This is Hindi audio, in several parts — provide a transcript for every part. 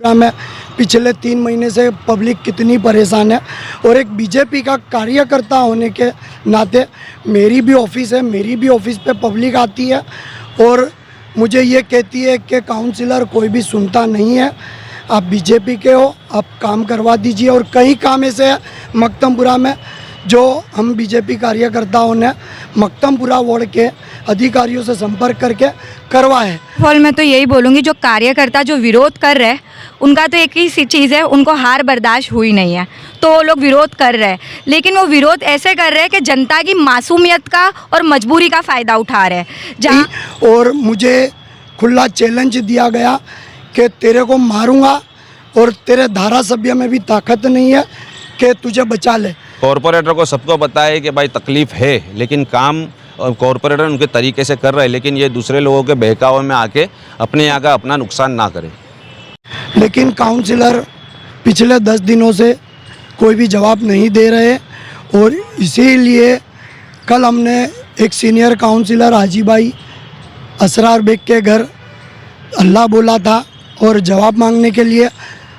में पिछले 3 महीने से पब्लिक कितनी परेशान है और एक बीजेपी का कार्यकर्ता होने के नाते मेरी भी ऑफिस पे पब्लिक आती है और मुझे ये कहती है कि काउंसलर कोई भी सुनता नहीं है, आप बीजेपी के हो, आप काम करवा दीजिए। और कई काम ऐसे है मक्तमपुरा में जो हम बीजेपी कार्यकर्ताओं ने मक्तमपुरा वार्ड के अधिकारियों से संपर्क करके करवाए। फॉल मैं तो यही बोलूँगी, जो कार्यकर्ता जो विरोध कर रहे हैं उनका तो एक ही चीज़ है, उनको हार बर्दाश्त हुई नहीं है तो वो लोग विरोध कर रहे हैं, लेकिन वो विरोध ऐसे कर रहे हैं कि जनता की मासूमियत का और मजबूरी का फ़ायदा उठा रहे हैं। जहाँ और मुझे खुला चैलेंज दिया गया कि तेरे को मारूंगा और तेरे धारासभ्य में भी ताकत नहीं है कि तुझे बचा ले। कॉरपोरेटर को सबको पता है कि भाई तकलीफ़ है, लेकिन काम कॉरपोरेटर उनके तरीके से कर रहे हैं, लेकिन ये दूसरे लोगों के बहकावे में आके अपने यहाँ का अपना नुकसान ना करें। लेकिन काउंसलर पिछले 10 दिनों से कोई भी जवाब नहीं दे रहे और इसीलिए कल हमने एक सीनियर काउंसलर हाजी भाई असरार बेग के घर अल्लाह बोला था और जवाब मांगने के लिए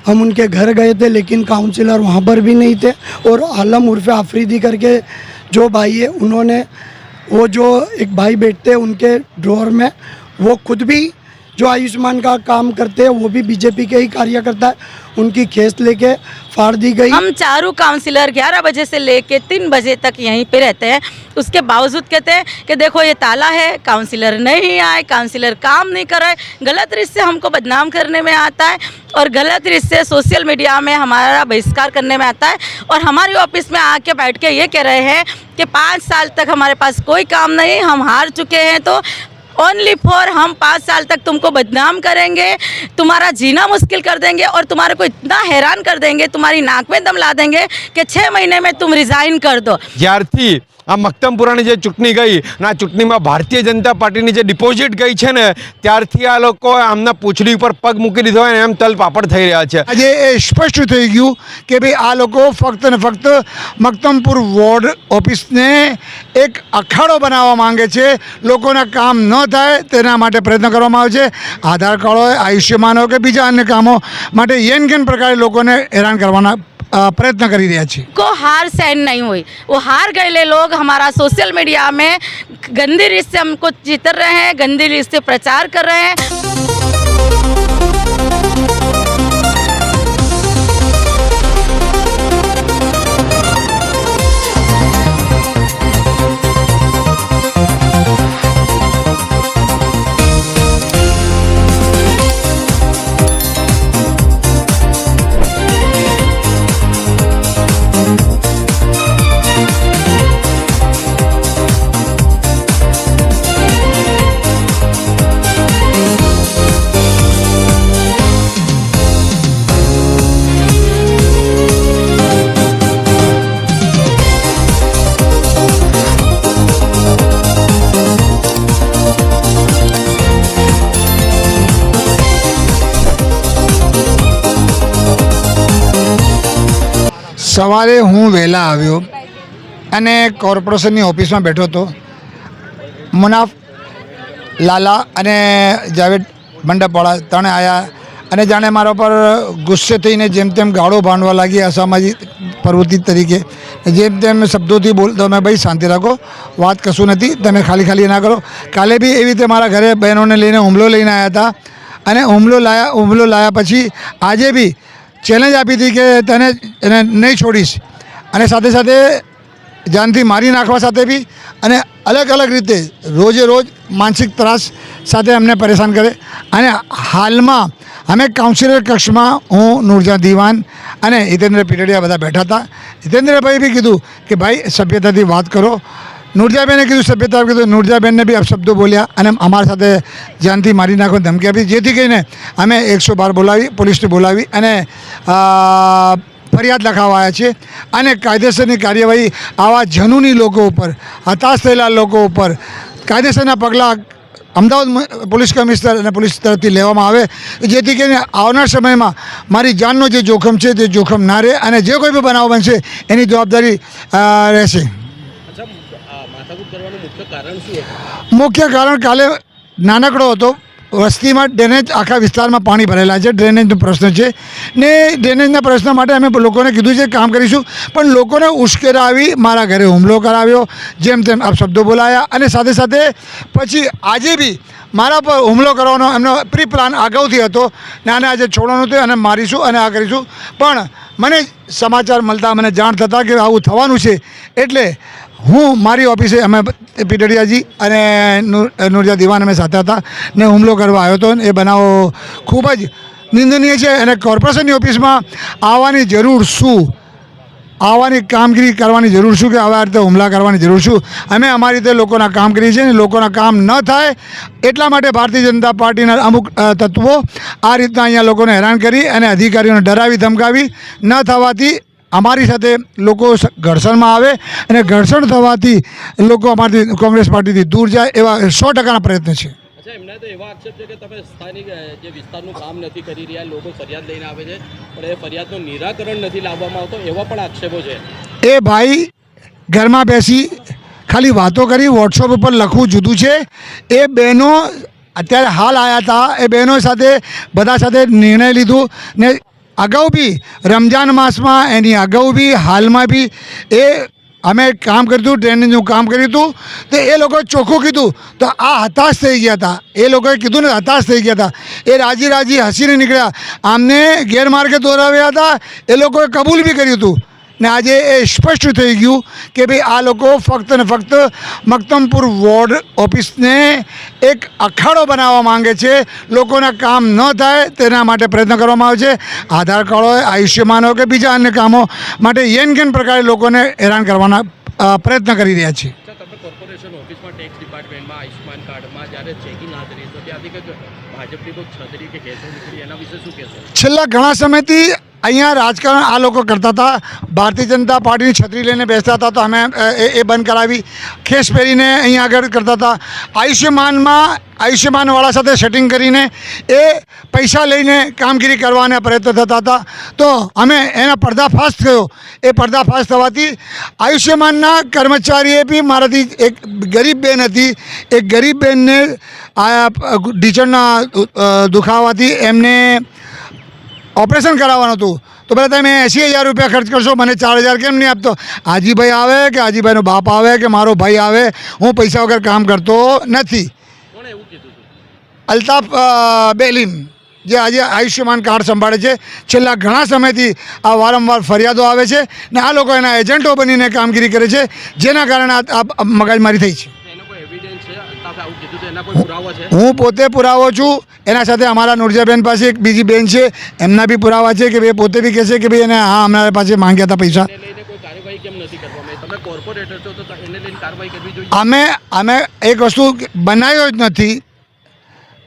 हम उनके घर गए थे, लेकिन काउंसलर वहाँ पर भी नहीं थे। और आलम उर्फ़े आफरीदी करके जो भाई है उन्होंने वो जो एक भाई बैठते हैं उनके ड्रॉर में, वो खुद भी जो आयुष्मान का काम करते हैं वो भी बीजेपी के ही कार्यकर्ता है, उनकी केस लेके फाड़ दी गई। हम चारों काउंसलर 11 बजे से लेके 3 बजे तक यहीं पे रहते हैं, उसके बावजूद कहते हैं कि देखो ये ताला है, काउंसलर नहीं आए, काउंसलर काम नहीं कर रहे। गलत रिश्ते हमको बदनाम करने में आता है और गलत रिश्ते सोशल मीडिया में हमारा बहिष्कार करने में आता है और हमारी ऑफिस में आके बैठ के ये कह रहे हैं कि 5 साल तक हमारे पास कोई काम नहीं, हम हार चुके हैं, तो ओनली फॉर हम 5 साल तक तुमको बदनाम करेंगे, तुम्हारा जीना मुश्किल कर देंगे और तुम्हारे को इतना हैरान कर देंगे, तुम्हारी नाक में दम ला देंगे कि 6 महीने में तुम रिजाइन कर दो। જ્યારથી આ મક્તમપુરાની જે ચૂંટણી ગઈ અને આ ચૂંટણીમાં ભારતીય જનતા પાર્ટીની જે ડિપોઝિટ ગઈ છે ને ત્યારથી આ લોકો આમના પૂંછડી ઉપર પગ મૂકી દીધો હોય ને એમ તલ પાપડ થઈ રહ્યા છે। આજે એ સ્પષ્ટ થઈ ગયું કે ભાઈ આ લોકો ફક્ત ને ફક્ત મક્તમપુર વોર્ડ ઓફિસને એક અખાડો બનાવવા માંગે છે। લોકોના કામ ન થાય તેના માટે પ્રયત્ન કરવામાં આવે છે। આધાર કાર્ડ હોય, આયુષ્યમાન હોય કે બીજા અન્ય કામો માટે येन केन प्रकारे लोगों ने हैरान करवाना प्रयत्न कर रहा है। को हार सहन नहीं हुई, वो हार गए लोग हमारा सोशल मीडिया में गंदी रीत से हमको चितर रहे हैं, गंदी रीत से प्रचार कर रहे हैं। સવારે હું વહેલા આવ્યો અને કોર્પોરેશનની ઓફિસમાં બેઠો હતો। મુનાફ લાલા અને જાવેદ મંડપવાળા ત્રણે આવ્યા અને જાણે મારા પર ગુસ્સે થઈને જેમ તેમ ગાળો ભાંડવા લાગી અસામાજિક પ્રવૃત્તિ તરીકે, જેમ તેમ શબ્દોથી બોલતો મેં ભાઈ શાંતિ રાખો, વાત કશું નથી, તમે ખાલી ના કરો। કાલે બી એવી રીતે મારા ઘરે બહેનોને લઈને હુમલો લઈને આવ્યા હતા અને હુમલો લાયા પછી આજે બી ચેલેન્જ આપી હતી કે તને એને નહીં છોડીશ અને સાથે સાથે જાનથી મારી નાખવા સાથે બી અને અલગ અલગ રીતે રોજે રોજ માનસિક ત્રાસ સાથે અમને પરેશાન કરે। અને હાલમાં અમે કાઉન્સિલર કક્ષમાં હું નૂરજહાં દીવાન અને હિતેન્દ્ર પીટડિયા બધા બેઠા હતા। હિતેન્દ્રભાઈ બી કીધું કે ભાઈ સભ્યતાથી વાત કરો, નૂરજહાંબેને કીધું સભ્યતા કીધું, નૂરજહાંબેનને બી અપશબ્દો બોલ્યા અને અમારા સાથે જાનથી મારી નાખવાની ધમકી આપી, જેથી કરીને અમે 112 બોલાવી, પોલીસને બોલાવી અને ફરિયાદ લખાવવા આવ્યા છે અને કાયદેસરની કાર્યવાહી આવા જનૂની લોકો ઉપર, હતાશ થયેલા લોકો ઉપર કાયદેસરના પગલાં અમદાવાદ પોલીસ કમિશનર અને પોલીસ તરફથી લેવામાં આવે, જેથી કરીને આવનાર સમયમાં મારી જાનનો જે જોખમ છે તે જોખમ ના રહે અને જે કોઈ બી બનાવ બનશે એની જવાબદારી રહેશે। મુખ્ય કારણ કાલે નાનકડો હતો વસ્તીમાં ડ્રેનેજ આખા વિસ્તારમાં પાણી ભરેલા છે, ડ્રેનેજનો પ્રશ્ન છે ને ડ્રેનેજના પ્રશ્ન માટે અમે લોકોને કીધું છે કામ કરીશું, પણ લોકોને ઉશ્કેરાવી મારા ઘરે હુમલો કરાવ્યો, જેમ તેમ આપ શબ્દો બોલાયા અને સાથે સાથે પછી આજે બી મારા પર હુમલો કરવાનો એમનો પ્રી પ્લાન અગાઉથી હતો ને આને આજે છોડવાનું હતું અને મારીશું અને આ કરીશું, પણ મને સમાચાર મળતા મને જાણ થતાં કે આવું થવાનું છે એટલે હું મારી ઓફિસે અમે પીટડિયાજી અને નુરજા દિવાન અમે સાથે હતા ને હુમલો કરવા આવ્યો હતો. એ બનાવો ખૂબ જ નિંદનીય છે અને કોર્પોરેશનની ઓફિસમાં આવવાની જરૂર શું, આવવાની કામગીરી કરવાની જરૂર શું કે આવા રીતે હુમલા કરવાની જરૂર શું? અમે અમારી રીતે લોકોના કામ કરીએ છીએ અને લોકોના કામ ન થાય એટલા માટે ભારતીય જનતા પાર્ટીના અમુક તત્વો આ રીતના અહીંયા લોકોને હેરાન કરી અને અધિકારીઓને ડરાવી ધમકાવી ન થવાથી અમારી સાથે લોકો ઘર્ષણમાં આવે અને ઘર્ષણ થવાથી લોકો અમારી કોંગ્રેસ પાર્ટીથી દૂર જાય એવા 100%ના પ્રયત્ન છે. અચ્છા, એમના તો એવા આક્ષેપ છે કે તમે સ્થાનિક જે વિસ્તારનું કામ નથી કરી રહ્યા, લોકો ફરિયાદ લઈને આવે છે પણ એ ફરિયાદનું નિરાકરણ નથી લાવવામાં આવતો, એવા પણ આક્ષેપો છે. એ ભાઈ ઘરમાં બેસી ખાલી વાતો કરી વોટ્સઅપ ઉપર લખવું જુદું છે. એ બહેનો અત્યારે હાલ આવ્યા હતા, એ બહેનો સાથે બધા સાથે નિર્ણય લીધું ને અગાઉ બી રમજાન માસમાં એની અગાઉ બી હાલમાં બી એ અમે કામ કર્યું હતું, ડ્રેનેજનું કામ કર્યું હતું તો એ લોકોએ ચોખ્ખું કીધું તો આ હતાશ થઈ ગયા હતા. એ લોકોએ કીધું ને હતાશ થઈ ગયા હતા, એ રાજી રાજી હસીને નીકળ્યા. આમને ગેરમાર્ગે દોરાવ્યા હતા, એ લોકોએ કબૂલ બી કર્યું હતું ને આજે એ સ્પષ્ટ થઈ ગયું કે ભાઈ આ લોકો ફક્ત ને ફક્ત મક્તમપુર વોર્ડ ઓફિસને એક અખાડો બનાવવા માંગે છે. લોકોના કામ ન થાય તેના માટે પ્રયત્ન કરવામાં આવે છે. આધાર કાર્ડ હોય, આયુષ્યમાન હોય કે બીજા અન્ય કામો માટે કેન પ્રકારે લોકોને હેરાન કરવાના પ્રયત્ન કરી રહ્યા છે. તમે કોર્પોરેશન ઓફિસમાં ટેક્સ ડિપાર્ટમેન્ટમાં આયુષ્યમાન કાર્ડમાં જ્યારે ચેકિંગ હાથ ધરી તો ત્યાંથી કંઈક ભાજપની કોઈ છતરી કે કેસો નીકળી, એના વિશે શું કહેશો? છેલ્લા ઘણા સમયથી અહીંયા રાજકારણ આ લોકો કરતા હતા. ભારતીય જનતા પાર્ટીની છત્રી લઈને બેસતા હતા તો અમે એ બંધ કરાવી. ખેસ પહેરીને અહીંયા આગળ કરતા હતા. આયુષ્યમાનવાળા સાથે સેટિંગ કરીને એ પૈસા લઈને કામગીરી કરવાના પ્રયત્ન થતા હતા તો અમે એના પર્દાફાશ થયો. એ પર્દાફાશ થવાથી આયુષ્યમાનના કર્મચારીએ બી મારાથી એક ગરીબ બેન હતી, એક ગરીબ બેનને આ ઢીચણના દુખાવાથી એમને ઓપરેશન કરાવવાનું હતું તો પહેલાં તમે 80,000 રૂપિયા ખર્ચ કરશો, મને 4,000 કેમ નહીં આપતો? હાજીભાઈ આવે કે હાજીભાઈનો બાપ આવે કે મારો ભાઈ આવે, હું પૈસા વગર કામ કરતો નથી. કોણે એવું કીધું હતું? અલ્તાફ બેલીમ જે આજે આયુષ્યમાન કાર્ડ સંભાળે છે, છેલ્લા ઘણા સમયથી આ વારંવાર ફરિયાદો આવે છે ને આ લોકો એના એજન્ટો બનીને કામગીરી કરે છે જેના કારણે આ મગજમારી થઈ છે. એનો કોઈ એવિડન્સ છે? અલ્તાફે આવું કીધું છે, એના કોઈ પુરાવા છે? હું પોતે પુરાવો છું. એના સાથે અમારા નુરજાબેન પાસે એક બીજી બેન છે, એમના બી પુરાવા છે કે ભાઈ પોતે બી કહેશે કે ભાઈ એને હા અમારા પાસે માંગ્યા હતા પૈસા. એને લઈને કોઈ કાર્યવાહી કેમ નથી કરવામાં? તમે કોર્પોરેટર છો તો એને લઈને કાર્યવાહી કરવી જોઈએ. અમે એક વસ્તુ બનાવ્યો જ નથી,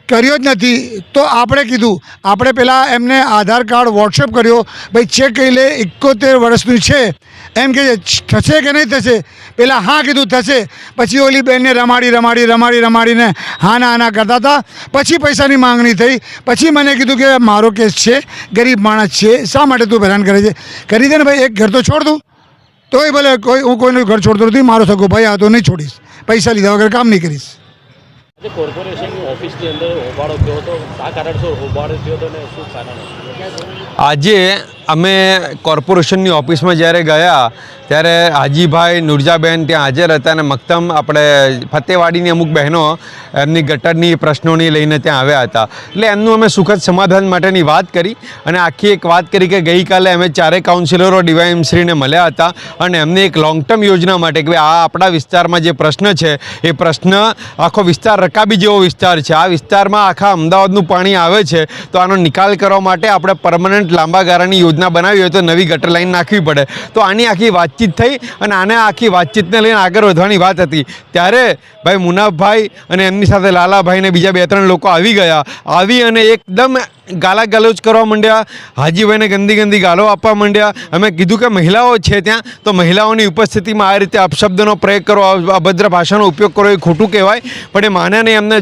કર્યો જ નથી તો આપણે કીધું, આપણે પહેલાં એમને આધાર કાર્ડ વોટ્સએપ કર્યો, ભાઈ ચેક કરી લે 71 વર્ષનું છે એમ કે થશે કે નહીં થશે. પહેલાં હા કીધું થશે, પછી ઓલી બેનને રમાડીને હાના કરતા હતા. પછી પૈસાની માંગણી થઈ, પછી મને કીધું કે મારો કેસ છે, ગરીબ માણસ છે, શા માટે તું હેરાન કરે છે? કરી દે ને ભાઈ, એક ઘર તો છોડ દઉં તોય ભલે હું કોઈનું ઘર છોડતો નથી. મારો સગો ભાઈ આ તો નહીં છોડીશ, પૈસા લીધા વગર કામ નહીં કરીશ. આજે કોર્પોરેશનની ઓફિસની અંદર હોબાળો થયો હતો, શા કારણસર હોબાળો થયો હતો ને શું કારણ? આજે અમે કોર્પોરેશનની ઓફિસમાં જ્યારે ગયા ત્યારે હાજીભાઈ, નુરજાબેન ત્યાં હાજર હતા અને મક્તમ આપણે ફતેવાડીની અમુક બહેનો એમની ગટરની પ્રશ્નોની લઈને ત્યાં આવ્યા હતા. એટલે એમનું અમે સુખદ સમાધાન માટેની વાત કરી અને આખી એક વાત કરી કે ગઈકાલે અમે 4 કાઉન્સિલરો ડીવાયએમસીને મળ્યા હતા અને એમને એક લોંગ ટર્મ યોજના માટે કે આ આપણા વિસ્તારમાં જે પ્રશ્ન છે એ પ્રશ્ન આખો વિસ્તાર રકાબી જેવો વિસ્તાર છે, આ વિસ્તારમાં આખા અમદાવાદનું પાણી આવે છે તો આનો નિકાલ કરવા માટે આપણે પરમનન્ટ લાંબા ગાળાની યોજના બનાવી હોય તો નવી ગટર લાઈન નાખવી પડે. તો આની આખી વાતચીત થઈ અને આને આખી વાતચીતને લઈને આગળ વધવાની વાત હતી. ત્યારે ભાઈ મુનાફભાઈ અને એમની સાથે લાલાભાઈ ને બીજા 2-3 લોકો આવી ગયા. આવી અને એકદમ ગાલાગલોચ કરવા માંડ્યા, હાજીભાઈને ગંદી ગાલો આપવા માંડ્યા. અમે કીધું કે મહિલાઓ છે ત્યાં તો મહિલાઓની ઉપસ્થિતિમાં આ રીતે અપશબ્દનો પ્રયોગ કરો, અભદ્ર ભાષાનો ઉપયોગ કરો એ ખોટું કહેવાય. પણ એ માને નહીં, એમને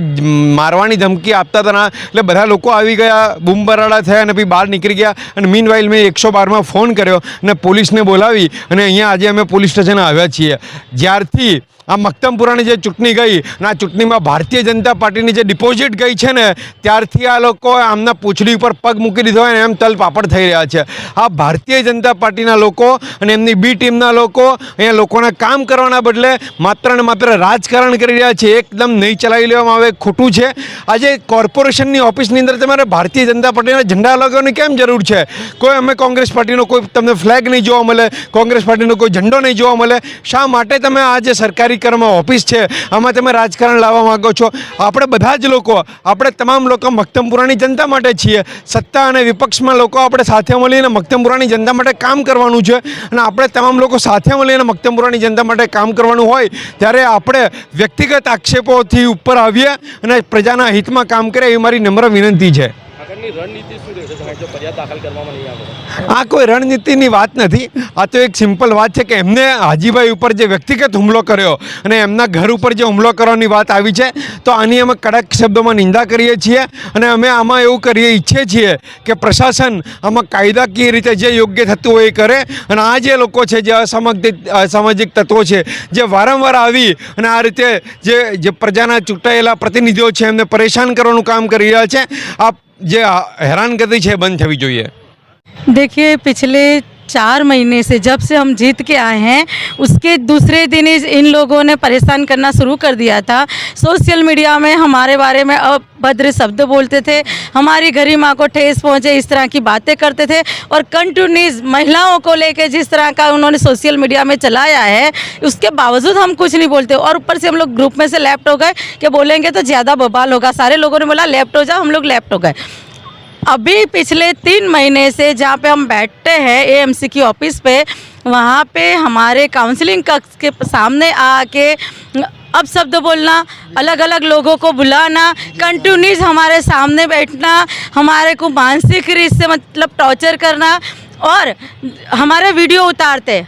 મારવાની ધમકી આપતા હતા ના, એટલે બધા લોકો આવી ગયા, બૂમબરાડા થયા અને પછી બહાર નીકળી ગયા. અને મીનવાઇલ મેં 112માં ફોન કર્યો અને પોલીસને બોલાવી અને અહીંયા આજે અમે પોલીસ સ્ટેશન આવ્યા છીએ. જ્યારથી આ મક્તમપુરાની જે ચૂંટણી ગઈ અને આ ચૂંટણીમાં ભારતીય જનતા પાર્ટીની જે ડિપોઝિટ ગઈ છે ને ત્યારથી આ લોકો આમના પૂંછડી ઉપર પગ મૂકી દીધો હોય ને એમ તલપાપડ થઈ રહ્યા છે. આ ભારતીય જનતા પાર્ટીના લોકો અને એમની બી ટીમના લોકો અહીંયા લોકોને કામ કરવાના બદલે માત્ર ને માત્ર રાજકારણ કરી રહ્યા છે. એકદમ નહીં ચલાવી લેવામાં આવે, ખોટું છે. આજે કોર્પોરેશનની ઓફિસની અંદર તમારે ભારતીય જનતા પાર્ટીના ઝંડા લગાવવાની કેમ જરૂર છે? કોઈ અમે કોંગ્રેસ પાર્ટીનો કોઈ તમને ફ્લેગ નહીં જોવા મળે, કોંગ્રેસ પાર્ટીનો કોઈ ઝંડો નહીં જોવા મળે. શા માટે તમે આ જે સરકારી કર્મ ઓફિસ છે આમાં તમે રાજકારણ લાવવા માગો છો? આપણે બધા જ લોકો, આપણે તમામ લોકો મક્તમપુરાની જનતા માટે છીએ. સત્તા અને વિપક્ષમાં લોકો આપણે સાથે મળીને મક્તમપુરાની જનતા માટે કામ કરવાનું છે અને આપણે તમામ લોકો સાથે મળીને મક્તમપુરાની જનતા માટે કામ કરવાનું હોય ત્યારે આપણે વ્યક્તિગત આક્ષેપોથી ઉપર આવીએ અને પ્રજાના હિતમાં કામ કરે એવી મારી નમ્ર વિનંતી છે. આગળની રણનીતિ શું રહેશે સાહેબ જો ફરિયાદ દાખલ કરવામાં નહીં આવે? આ કોઈ રણનીતિની વાત નથી. આ તો એક સિમ્પલ વાત છે કે એમને હાજીભાઈ ઉપર જે વ્યક્તિગત હુમલો કર્યો અને એમના ઘર ઉપર જે હુમલો કરવાની વાત આવી છે તો આની અમે કડક શબ્દોમાં નિંદા કરીએ છીએ અને અમે આમાં એવું ઈચ્છીએ છીએ કે પ્રશાસન આમાં કાયદાકીય રીતે જે યોગ્ય થતું હોય એ કરે અને આ જે લોકો છે, જે અસામાજિક તત્વો છે, જે વારંવાર આવી અને આ રીતે જે પ્રજાના ચૂંટાયેલા પ્રતિનિધિઓ છે એમને પરેશાન કરવાનું કામ કરી રહ્યા છે, આ જે हैरानगति है बंद थवी જોઈએ. देखिए पिछले 4 महीने से जब से हम जीत के आए हैं उसके दूसरे दिन ही इन लोगों ने परेशान करना शुरू कर दिया था. सोशल मीडिया में हमारे बारे में अभद्र शब्द बोलते थे, हमारी गरिमा को ठेस पहुंचे इस तरह की बातें करते थे और कंटिन्यूस महिलाओं को लेके जिस तरह का उन्होंने सोशल मीडिया में चलाया है उसके बावजूद हम कुछ नहीं बोलते. और ऊपर से हम लोग ग्रुप में से लेफ्ट हो गए कि बोलेंगे तो ज़्यादा बवाल होगा. सारे लोगों ने बोला लेफ्ट हो जाओ, हम लोग लेफ्ट हो गए. अभी पिछले 3 महीने से जहाँ पे हम बैठते हैं एएमसी की ऑफिस पे, वहाँ पे हमारे काउंसलिंग कक्ष के सामने आके अब शब्द बोलना, अलग अलग लोगों को बुलाना, कंटिन्यूस हमारे सामने बैठना, हमारे को मानसिक रूप से मतलब टॉर्चर करना और हमारे वीडियो उतारते.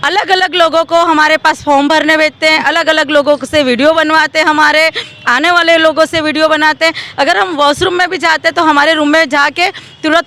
अलग अलग लोगों को हमारे पास फॉर्म भरने भेजते हैं, अलग अलग लोगों से वीडियो बनवाते हैं, हमारे आने वाले लोगों से वीडियो बनाते हैं. अगर हम वॉशरूम में भी जाते हैं तो हमारे रूम में जाके तुरंत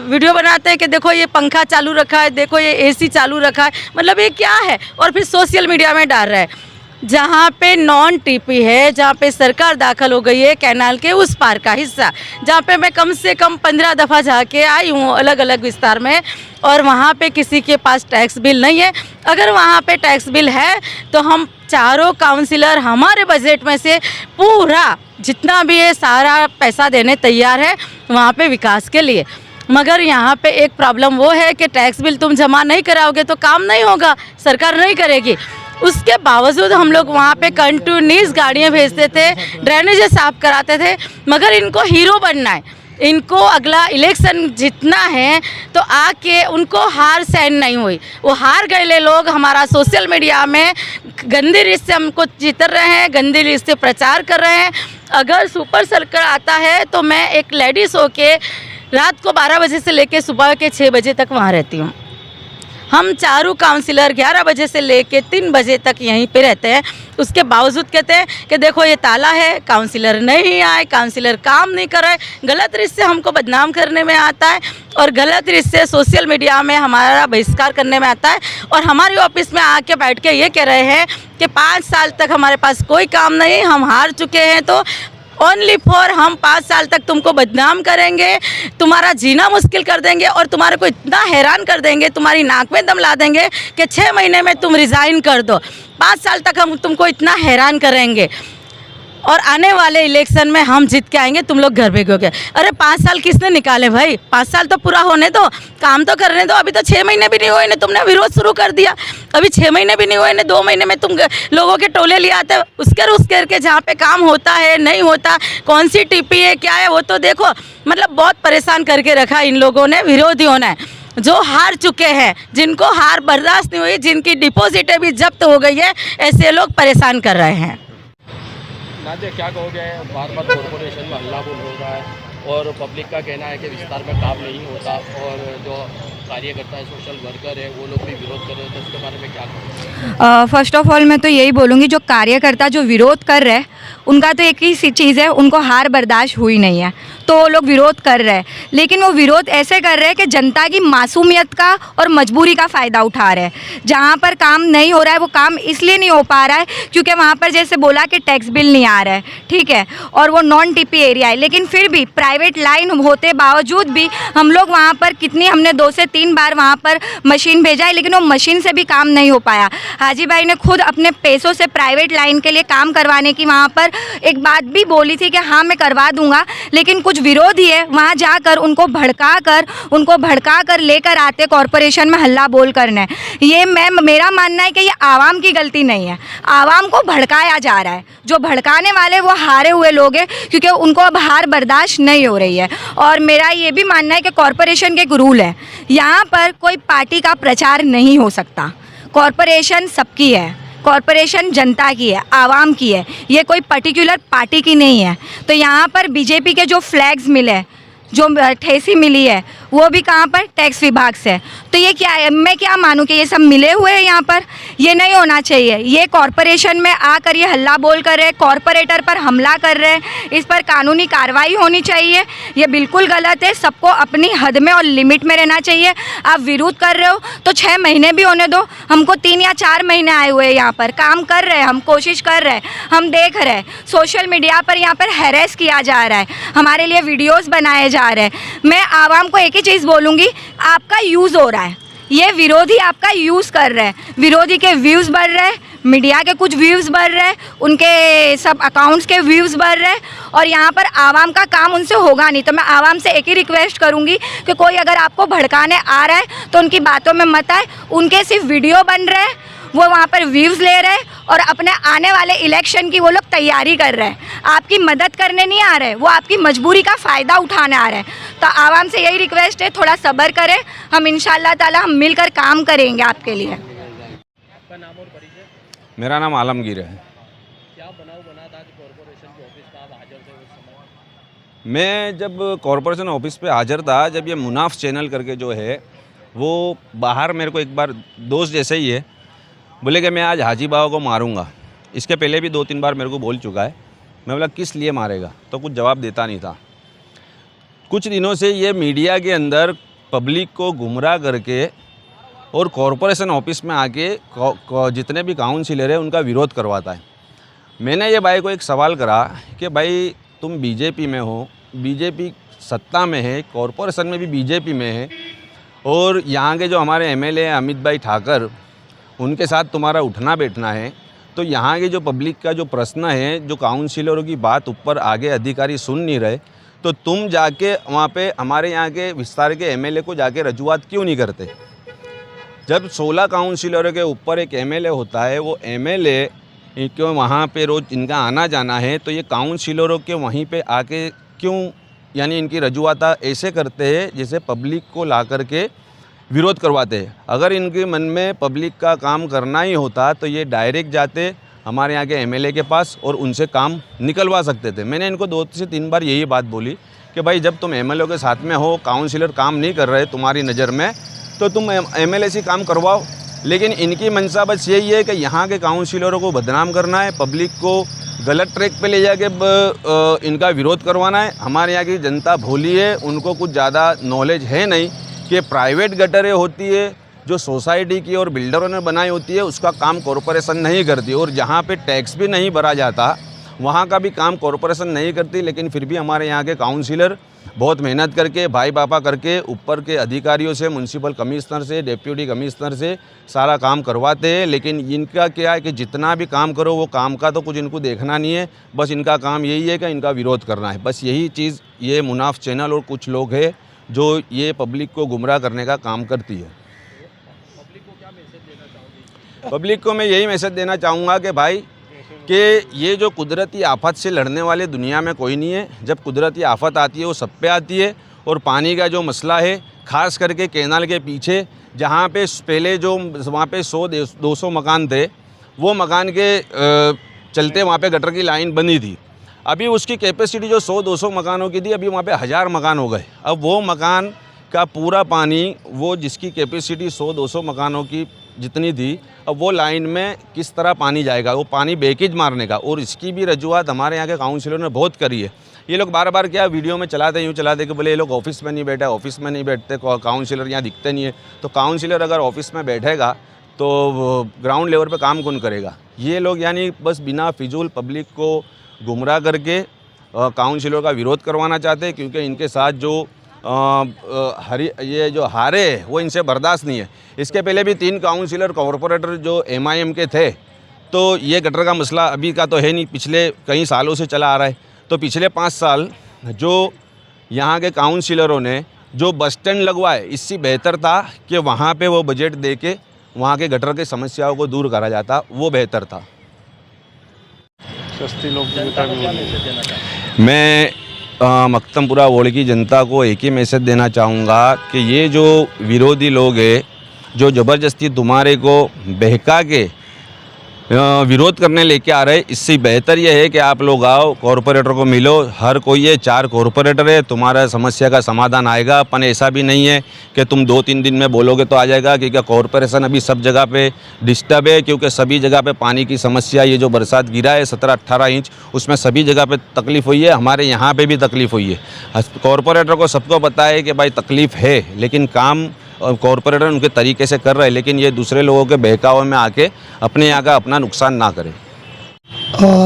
वीडियो बनाते हैं कि देखो ये पंखा चालू रखा है, देखो ये एसी चालू रखा है. मतलब ये क्या है? और फिर सोशल मीडिया में डाल रहा है. जहाँ पे नॉन टीपी है, जहाँ पे सरकार दाखिल हो गई है कैनाल के उस पार का हिस्सा, जहाँ पे मैं कम से कम 15 दफ़ा जाके आई हूँ अलग अलग विस्तार में, और वहाँ पे किसी के पास टैक्स बिल नहीं है. अगर वहाँ पे टैक्स बिल है तो हम चारों काउंसिलर हमारे बजट में से पूरा जितना भी है सारा पैसा देने तैयार है वहाँ पे विकास के लिए. मगर यहाँ पे एक प्रॉब्लम वो है कि टैक्स बिल तुम जमा नहीं कराओगे तो काम नहीं होगा, सरकार नहीं करेगी. उसके बावजूद हम लोग वहाँ पे कंटिन्यूस गाड़ियाँ भेजते थे, ड्रेनेज साफ कराते थे. मगर इनको हीरो बनना है, इनको अगला इलेक्शन जीतना है तो आके उनको हार सहन नहीं हुई. वो हार गए लोग हमारा सोशल मीडिया में गंदी रीत से हमको जीत रहे हैं, गंदी रीत से प्रचार कर रहे हैं. अगर सुपर सर्कल आता है तो मैं एक लेडीज़ हो के रात को 12 बजे से लेके सुबह के 6 बजे तक वहाँ रहती हूँ. हम चारों काउंसिलर 11 बजे से लेके 3 बजे तक यहीं पे रहते हैं. उसके बावजूद कहते हैं कि देखो ये ताला है, काउंसिलर नहीं आए, काउंसिलर काम नहीं कर रहे. गलत रीत से हमको बदनाम करने में आता है और गलत रीत से सोशल मीडिया में हमारा बहिष्कार करने में आता है. और हमारी ऑफिस में आके बैठ के ये कह रहे हैं कि 5 साल तक हमारे पास कोई काम नहीं, हम हार चुके हैं, तो ओनली फॉर हम 5 साल तक तुमको बदनाम करेंगे, तुम्हारा जीना मुश्किल कर देंगे और तुम्हारे को इतना हैरान कर देंगे, तुम्हारी नाक में दम ला देंगे कि 6 महीने में तुम रिज़ाइन कर दो. 5 साल तक हम तुमको इतना हैरान करेंगे और आने वाले इलेक्शन में हम जीत के आएंगे, तुम लोग घर भेजोगे. अरे 5 साल किसने निकाले भाई? 5 साल तो पूरा होने दो, काम तो करने दो. अभी तो 6 महीने भी नहीं हुए ने तुमने विरोध शुरू कर दिया. अभी 6 महीने भी नहीं हुए ने 2 महीने में तुम लोगों के टोले ले आते. उस करके जहाँ पे काम होता है नहीं होता, कौन सी टीपी है क्या है वो तो देखो. मतलब बहुत परेशान करके रखा इन लोगों ने, विरोधियों ने, जो हार चुके हैं, जिनको हार बर्दाश्त नहीं हुई, जिनकी डिपॉजिटें भी जब्त हो गई है, ऐसे लोग परेशान कर रहे हैं. नादिया क्या कहोगे? बार बार कॉर्पोरेशन में हल्ला बोल हो रहा है और पब्लिक का कहना है कि विस्तार में काम नहीं होता और जो कार्यकर्ता है, सोशल वर्कर है, वो लोग भी विरोध कर रहे हैं, तो उसके बारे में क्या कहोगे? फर्स्ट ऑफ ऑल मैं तो यही बोलूँगी जो कार्यकर्ता जो विरोध कर रहे हैं उनका तो एक ही चीज़ है, उनको हार बर्दाश्त हुई नहीं है, तो वो लोग विरोध कर रहे हैं। लेकिन वो विरोध ऐसे कर रहे हैं कि जनता की मासूमियत का और मजबूरी का फ़ायदा उठा रहे हैं। जहाँ पर काम नहीं हो रहा है वो काम इसलिए नहीं हो पा रहा है क्योंकि वहाँ पर जैसे बोला कि टैक्स बिल नहीं आ रहा है, ठीक है, और वो नॉन टीपी एरिया है, लेकिन फिर भी प्राइवेट लाइन होते बावजूद भी हम लोग वहाँ पर हमने 2 से 3 बार वहाँ पर मशीन भेजा है, लेकिन वो मशीन से भी काम नहीं हो पाया। हाजी भाई ने खुद अपने पैसों से प्राइवेट लाइन के लिए काम करवाने की वहाँ पर एक बात भी बोली थी कि हाँ मैं करवा दूंगा, लेकिन कुछ विरोधी है वहाँ जाकर उनको भड़का कर लेकर आते कॉरपोरेशन में हल्ला बोल करने। ये मेरा मानना है कि ये आवाम की गलती नहीं है, आवाम को भड़काया जा रहा है। जो भड़काने वाले वो हारे हुए लोग हैं क्योंकि उनको अब हार बर्दाश्त नहीं हो रही है। और मेरा ये भी मानना है कि कॉरपोरेशन के एक रूल है, यहाँ पर कोई पार्टी का प्रचार नहीं हो सकता। कॉरपोरेशन सबकी है, कॉरपोरेशन जनता की है, आवाम की है, ये कोई पर्टिकुलर पार्टी की नहीं है। तो यहाँ पर बीजेपी के जो फ्लैग्स मिले, जो ठेसी मिली है, वो भी कहाँ पर टैक्स विभाग से। तो ये क्या है, मैं क्या मानूँ कि ये सब मिले हुए हैं यहाँ पर? ये नहीं होना चाहिए। ये कॉरपोरेशन में आकर ये हल्ला बोल कर रहे हैं, कॉरपोरेटर पर हमला कर रहे हैं, इस पर कानूनी कार्रवाई होनी चाहिए। ये बिल्कुल गलत है, सबको अपनी हद में और लिमिट में रहना चाहिए। आप विरोध कर रहे हो तो 6 महीने भी होने दो, हमको 3 या 4 महीने आए हुए हैं, यहाँ पर काम कर रहे हैं, हम कोशिश कर रहे हैं, हम देख रहे हैं। सोशल मीडिया पर यहाँ पर हैरेस किया जा रहा है, हमारे लिए वीडियोज़ बनाए जा रहे हैं। मैं आवाम को एक ही चीज़ बोलूँगी, आपका यूज़ हो रहा है, ये विरोधी आपका यूज़ कर रहे हैं, विरोधी के व्यूज़ बढ़ रहे हैं, मीडिया के कुछ व्यूज़ बढ़ रहे हैं, उनके सब अकाउंट्स के व्यूज़ बढ़ रहे हैं, और यहाँ पर आवाम का काम उनसे होगा नहीं। तो मैं आवाम से एक ही रिक्वेस्ट करूँगी कि कोई अगर आपको भड़काने आ रहा है तो उनकी बातों में मत आए। उनके सिर्फ वीडियो बन रहे हैं, वो वहाँ पर व्यूज़ ले रहे हैं और अपने आने वाले इलेक्शन की वो लोग तैयारी कर रहे हैं। आपकी मदद करने नहीं आ रहे, वो आपकी मजबूरी का फ़ायदा उठाने आ रहे हैं। तो आवाम से यही रिक्वेस्ट है, थोड़ा सब्र करें, हम इंशाल्लाह ताला हम मिलकर काम करेंगे आपके लिए। आपका नाम और परिचय? मेरा नाम आलमगीर है। क्या बनाव बना था कि कॉरपोरेशन के ऑफिस में आप हाजिर थे उस समय? मैं जब कॉरपोरेशन ऑफिस पे हाजिर था, जब ये मुनाफ चैनल करके जो है वो बाहर मेरे को एक बार दोस्त जैसे ही है बोले कि मैं आज हाजी बाबा को मारूंगा। इसके पहले भी 2-3 बार मेरे को बोल चुका है। मैं बोला किस लिए मारेगा, तो कुछ जवाब देता नहीं था। कुछ दिनों से ये मीडिया के अंदर पब्लिक को गुमराह करके और कॉरपोरेशन ऑफिस में आके जितने भी काउंसिलर हैं उनका विरोध करवाता है। मैंने ये भाई को एक सवाल करा कि भाई तुम बीजेपी में हो, बीजेपी सत्ता में है, कॉरपोरेशन में भी बीजेपी में है, और यहाँ के जो हमारे एमएलए हैं अमित भाई ठाकर, उनके साथ तुम्हारा उठना बैठना है, तो यहाँ के जो पब्लिक का जो प्रश्न है, जो काउंसिलरों की बात ऊपर आगे अधिकारी सुन नहीं रहे, तो तुम जाके वहाँ पे हमारे यहाँ के विस्तार के एमएलए को जाके रजूआत क्यों नहीं करते? जब 16 काउंसिलरों के ऊपर एक एमएलए होता है, वो एमएलए क्यों वहाँ पे रोज़ इनका आना जाना है, तो ये काउंसिलरों के वहीं पे आके क्यों यानी इनकी रजूआत ऐसे करते हैं जैसे पब्लिक को ला करके विरोध करवाते हैं। अगर इनके मन में पब्लिक का काम करना ही होता तो ये डायरेक्ट जाते हमारे यहाँ के एमएलए के पास और उनसे काम निकलवा सकते थे। मैंने इनको 2 से 3 बार यही बात बोली कि भाई जब तुम एमएलए के साथ में हो, काउंसिलर काम नहीं कर रहे तुम्हारी नज़र में, तो तुम एमएलए से काम करवाओ। लेकिन इनकी मंशा बस यही है कि यहाँ के काउंसिलरों को बदनाम करना है, पब्लिक को गलत ट्रैक पे ले जाके इनका विरोध करवाना है। हमारे यहाँ की जनता भोली है, उनको कुछ ज़्यादा नॉलेज है नहीं कि प्राइवेट गटरें होती है जो सोसाइटी की और बिल्डरों ने बनाई होती है, उसका काम कॉरपोरेशन नहीं करती, और जहाँ पे टैक्स भी नहीं भरा जाता वहाँ का भी काम कॉरपोरेशन नहीं करती। लेकिन फिर भी हमारे यहाँ के काउंसिलर बहुत मेहनत करके भाई बापा करके ऊपर के अधिकारियों से, म्यूनसिपल कमिश्नर से, डिप्टी कमिश्नर से सारा काम करवाते हैं। लेकिन इनका क्या है कि जितना भी काम करो वो काम का तो कुछ इनको देखना नहीं है, बस इनका काम यही है कि इनका विरोध करना है। बस यही चीज़ ये मुनाफ चैनल और कुछ लोग हैं जो ये पब्लिक को गुमराह करने का काम करती है। पब्लिक को क्या मैसेज देना चाहोगे? पब्लिक को मैं यही मैसेज देना चाहूँगा कि भाई कि ये जो कुदरती आफत से लड़ने वाले दुनिया में कोई नहीं है। जब कुदरती आफत आती है वो सब पे आती है, और पानी का जो मसला है ख़ास करके कैनाल के पीछे जहाँ पे पहले जो वहाँ पे 100-200 मकान थे, वो मकान के चलते वहाँ पे गटर की लाइन बनी थी। अभी उसकी कैपेसिटी जो 100-200 मकानों की थी, अभी वहाँ पे 1000 मकान हो गए। अब वो मकान का पूरा पानी, वो जिसकी कैपेसिटी 100-200 मकानों की जितनी थी, अब वो लाइन में किस तरह पानी जाएगा, वो पानी बेकिज मारने का। और इसकी भी रजूआत हमारे यहाँ के काउंसिलर ने बहुत करी है। ये लोग बार बार क्या वीडियो में चलाते यूँ चलाते कि बोले ये लोग ऑफिस में नहीं बैठे, ऑफिस में नहीं बैठते, काउंसिलर यहाँ दिखते नहीं है। तो काउंसिलर अगर ऑफिस में बैठेगा तो ग्राउंड लेवल पे काम कौन करेगा? ये लोग यानी बस बिना फिजूल पब्लिक को गुमराह करके काउंसिलर का विरोध करवाना चाहते हैं, क्योंकि इनके साथ जो ये जो हारे हैं वो इनसे बर्दाश्त नहीं है। इसके पहले भी 3 काउंसिलर कॉरपोरेटर जो MIM के थे, तो ये गटर का मसला अभी का तो है नहीं, पिछले कई सालों से चला आ रहा है। तो पिछले 5 साल जो यहाँ के काउंसिलरों ने जो बस स्टैंड लगवाए, इससे बेहतर था कि वहाँ पे वो बजट दे के वहाँ के गटर की समस्याओं को दूर करा जाता, वो बेहतर था। मैं मक्तमपुरा वार्ड की जनता को एक ही मैसेज देना चाहूँगा कि ये जो विरोधी लोग हैं, जो ज़बरदस्ती तुम्हारे को बहका के विरोध करने लेके आ रहे हैं, इससे बेहतर ये है कि आप लोग आओ, कॉरपोरेटर को मिलो। हर कोई है, 4 कॉरपोरेटर है, तुम्हारा समस्या का समाधान आएगा। अपन ऐसा भी नहीं है कि तुम 2-3 दिन में बोलोगे तो आ जाएगा, क्योंकि कॉरपोरेशन अभी सब जगह पे डिस्टर्ब है, क्योंकि सभी जगह पे पानी की समस्या, ये जो बरसात गिरा है 17-18 इंच, उसमें सभी जगह पे तकलीफ़ हुई है, हमारे यहाँ पे भी तकलीफ़ हुई है। कॉरपोरेटर को सबको पता है कि भाई तकलीफ़ है, लेकिन काम कॉरपोरेटर उनके तरीके से कर रहे हैं, लेकिन ये दूसरे लोगों के बहकावे में आके अपने यहाँ का अपना नुकसान ना करें।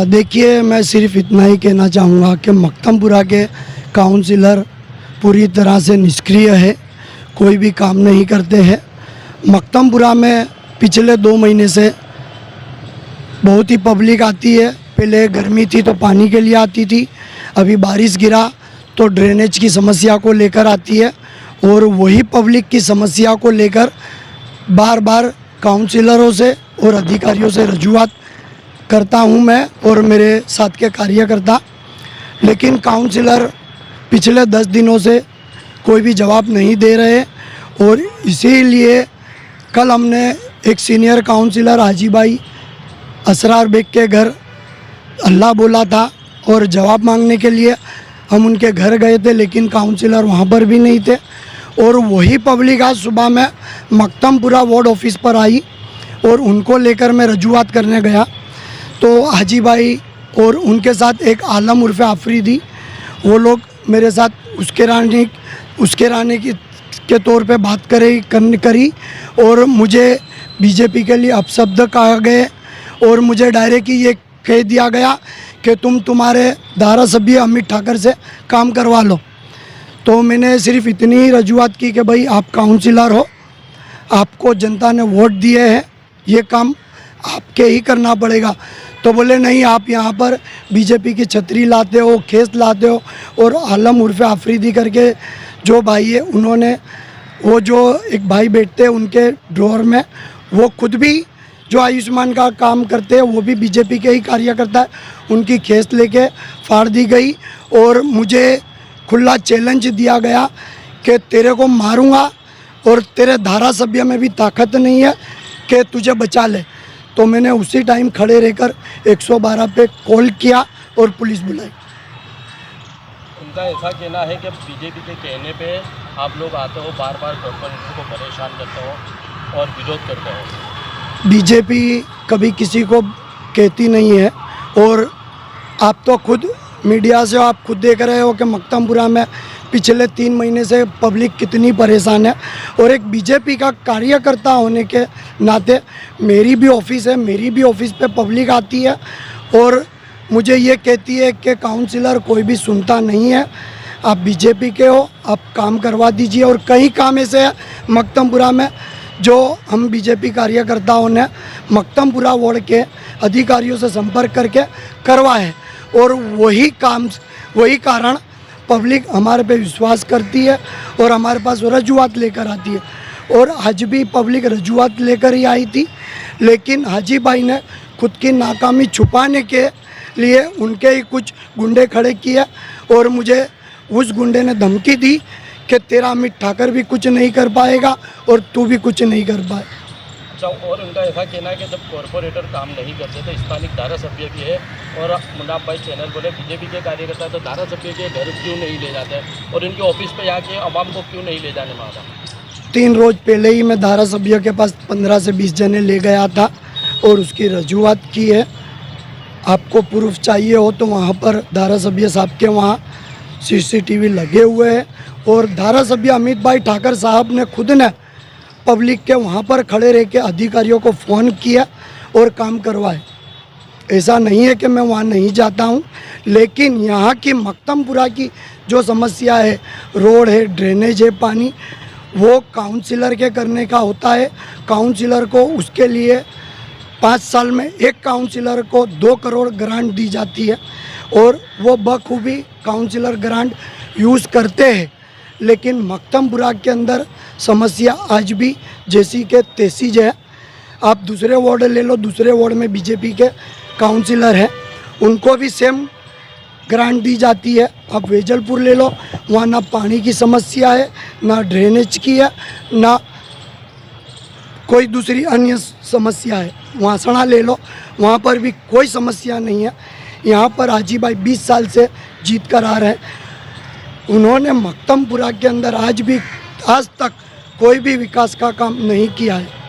देखिए, मैं सिर्फ इतना ही कहना चाहूँगा कि मक्तमपुरा के काउंसिलर पूरी तरह से निष्क्रिय है, कोई भी काम नहीं करते हैं। मक्तमपुरा में पिछले 2 महीने से बहुत ही पब्लिक आती है। पहले गर्मी थी तो पानी के लिए आती थी, अभी बारिश गिरा तो ड्रेनेज की समस्या को लेकर आती है। और वही पब्लिक की समस्या को लेकर बार बार काउंसिलरों से और अधिकारियों से रजूआत करता हूं मैं और मेरे साथ के कार्यकर्ता, लेकिन काउंसिलर पिछले 10 दिनों से कोई भी जवाब नहीं दे रहे। और इसीलिए कल हमने एक सीनियर काउंसिलर हाजी भाई असरार बेग के घर अल्लाह बोला था और जवाब मांगने के लिए हम उनके घर गए थे, लेकिन काउंसिलर वहाँ पर भी नहीं थे। और वही पब्लिक आज सुबह में मक्तमपुरा वार्ड ऑफिस पर आई और उनको लेकर मैं रजूआत करने गया, तो हाजी भाई और उनके साथ एक आलम उर्फ़े आफरीदी, वो लोग मेरे साथ उसके राने के तौर पे बात करी और मुझे बीजेपी के लिए अपशब्द कहा गए और मुझे डायरेक्ट ही ये कह दिया गया कि तुम्हारे धारासभ्य अमित ठाकर से काम करवा लो। तो मैंने सिर्फ इतनी ही रजूआत की कि भाई आप काउंसिलर हो, आपको जनता ने वोट दिए हैं, ये काम आपके ही करना पड़ेगा। तो बोले नहीं, आप यहाँ पर बीजेपी की छतरी लाते हो, खेस लाते हो। और आलम उर्फ़े आफरीदी करके जो भाई है, उन्होंने वो जो एक भाई बैठते हैं उनके ड्रॉर में, वो खुद भी जो आयुष्मान का काम करते हैं वो भी बीजेपी के ही कार्यकर्ता है, उनकी खेस लेके फाड़ दी गई और मुझे खुला चैलेंज दिया गया कि तेरे को मारूंगा और तेरे धारासभ्य में भी ताकत नहीं है कि तुझे बचा ले। तो मैंने उसी टाइम खड़े रहकर 112 पे कॉल किया और पुलिस बुलाई। उनका ऐसा कहना है कि बीजेपी के कहने पे आप लोग आते हो, बार बार कॉर्पोरेटर को परेशान करते हो और विरोध करते हो। बीजेपी कभी किसी को कहती नहीं है और आप तो खुद मीडिया से आप खुद देख रहे हो कि मक्तमपुरा में पिछले 3 महीने से पब्लिक कितनी परेशान है। और एक बीजेपी का कार्यकर्ता होने के नाते मेरी भी ऑफिस है, मेरी भी ऑफिस पे पब्लिक आती है और मुझे ये कहती है कि काउंसिलर कोई भी सुनता नहीं है, आप बीजेपी के हो, आप काम करवा दीजिए। और कई काम ऐसे है मक्तमपुरा में जो हम बीजेपी कार्यकर्ताओं ने मक्तमपुरा वार्ड के अधिकारियों से संपर्क करके करवाए और वही कारण पब्लिक हमारे पे विश्वास करती है और हमारे पास रजूआत लेकर आती है। और आज भी पब्लिक रजूआत लेकर ही आई थी, लेकिन हाजी भाई ने खुद की नाकामी छुपाने के लिए उनके ही कुछ गुंडे खड़े किए और मुझे उस गुंडे ने धमकी दी कि तेरा अमित ठाकर भी कुछ नहीं कर पाएगा और तू भी कुछ नहीं कर पाए। अच्छा, और उनका ऐसा कहना है कि जब कॉरपोरेटर काम नहीं करते तो स्थानिक धारासभ्य भी है और मुनाफ भाई चैनल बोले बीजेपी के कार्यकर्ता तो धारासभ्य के घर क्यों नहीं ले जाते और इनके ऑफिस पे आके आवाम को क्यों नहीं ले जाने मांगा। 3 रोज़ पहले ही मैं धारा सभ्य के पास 15 से 20 जने ले गया था और उसकी रजूआत की है। आपको प्रूफ चाहिए हो तो वहाँ पर धारा सभ्य साहब के वहाँ CCTV लगे हुए हैं और धारा सभ्य अमित भाई ठाकर साहब ने खुद ने पब्लिक के वहाँ पर खड़े रह के अधिकारियों को फ़ोन किया और काम करवाए। ऐसा नहीं है कि मैं वहाँ नहीं जाता हूँ, लेकिन यहाँ की मक्तमपुरा की जो समस्या है, रोड है, ड्रेनेज है, पानी, वो काउंसिलर के करने का होता है। काउंसिलर को उसके लिए 5 साल में एक काउंसिलर को 2 करोड़ ग्रांट दी जाती है और वो बखूबी काउंसिलर ग्रांट यूज़ करते हैं। लेकिन मक्तमपुरा के अंदर समस्या आज भी जैसी के तैसी है। आप दूसरे वार्ड ले लो, दूसरे वार्ड में बीजेपी के काउंसिलर हैं, उनको भी सेम ग्रांट दी जाती है। आप वेजलपुर ले लो, वहाँ ना पानी की समस्या है, ना ड्रेनेज की है, ना कोई दूसरी अन्य समस्या है। वासणा ले लो, वहाँ पर भी कोई समस्या नहीं है। यहाँ पर हाजी भाई 20 साल से जीत कर आ रहे हैं। उन्होंने मक्तमपुरा के अंदर आज तक कोई भी विकास का काम नहीं किया है।